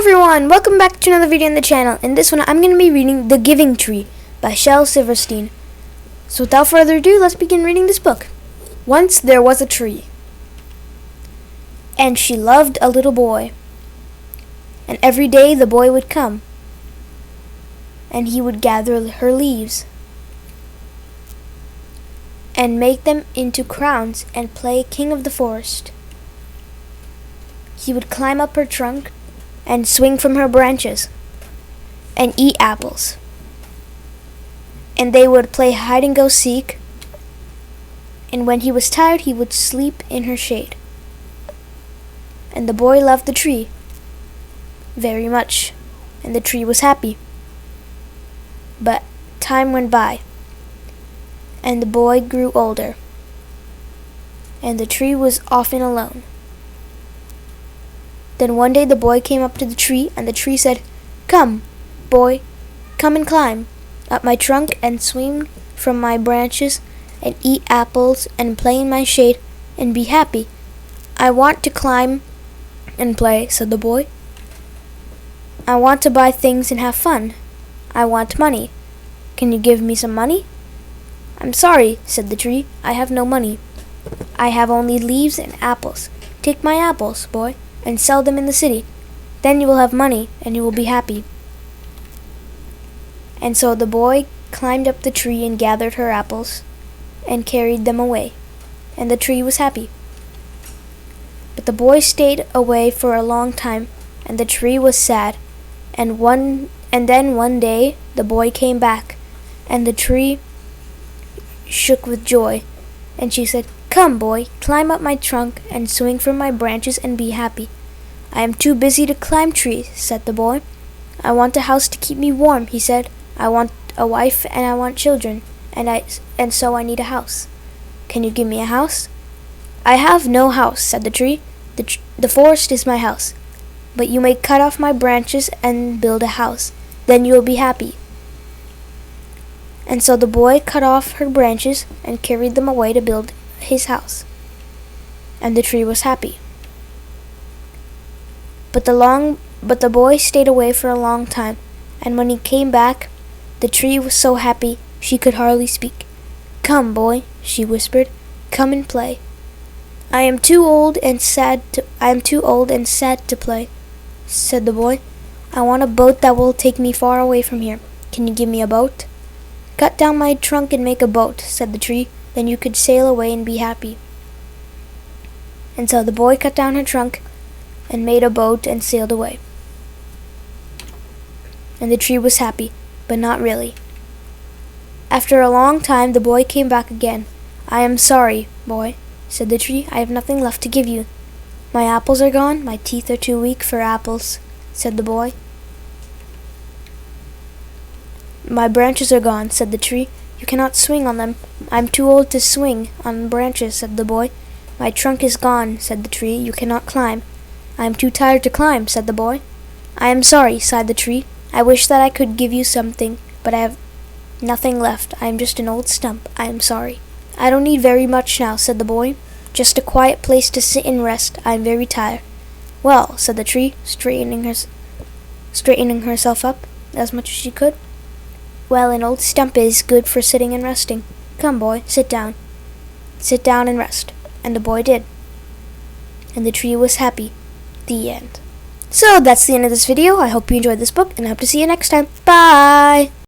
Everyone, welcome back to another video on the channel. In this one, I'm going to be reading The Giving Tree by Shel Silverstein. So without further ado, let's begin reading this book. Once there was a tree, and she loved a little boy. And every day the boy would come, and he would gather her leaves and make them into crowns and play king of the forest. He would climb up her trunk and swing from her branches and eat apples. And they would play hide and go seek, and when he was tired he would sleep in her shade. And the boy loved the tree very much, and the tree was happy. But time went by, and the boy grew older, and the tree was often alone. Then one day the boy came up to the tree, and the tree said, "Come, boy, come and climb up my trunk and swing from my branches and eat apples and play in my shade and be happy." "I want to climb and play," said the boy. "I want to buy things and have fun. I want money. Can you give me some money?" "I'm sorry," said the tree. "I have no money. I have only leaves and apples. Take my apples, boy, and sell them in the city. Then you will have money and you will be happy." And so the boy climbed up the tree and gathered her apples and carried them away, and the tree was happy. But the boy stayed away for a long time, and the tree was sad. And then one day the boy came back, and the tree shook with joy, and she said, "Come, boy, climb up my trunk and swing from my branches and be happy." "I am too busy to climb trees," said the boy. "I want a house to keep me warm," he said. "I want a wife and I want children, and so I need a house. Can you give me a house?" "I have no house," said the tree. The forest is my house. But you may cut off my branches and build a house. Then you will be happy." And so the boy cut off her branches and carried them away to build his house, and the tree was happy. But the boy stayed away for a long time, and when he came back, the tree was so happy she could hardly speak. "Come, boy," she whispered, "come and play." I am too old and sad to play," said the boy. "I want a boat that will take me far away from here. Can you give me a boat?" "Cut down my trunk and make a boat," said the tree. "Then you could sail away and be happy." And so the boy cut down her trunk and made a boat and sailed away. And the tree was happy, but not really. After a long time the boy came back again. "I am sorry, boy," said the tree. "I have nothing left to give you." "My apples are gone. My teeth are too weak for apples," said the boy. "My branches are gone," said the tree. "You cannot swing on them." "I'm too old to swing on branches," said the boy. "My trunk is gone," said the tree. "You cannot climb." "I am too tired to climb," said the boy. "I am sorry," sighed the tree. "I wish that I could give you something, but I have nothing left. I am just an old stump. I am sorry." "I don't need very much now," said the boy. "Just a quiet place to sit and rest. I am very tired." "Well," said the tree, straightening herself up as much as she could. "Well, an old stump is good for sitting and resting. Come, boy, sit down. Sit down and rest." And the boy did. And the tree was happy. The end. So that's the end of this video. I hope you enjoyed this book, and I hope to see you next time. Bye!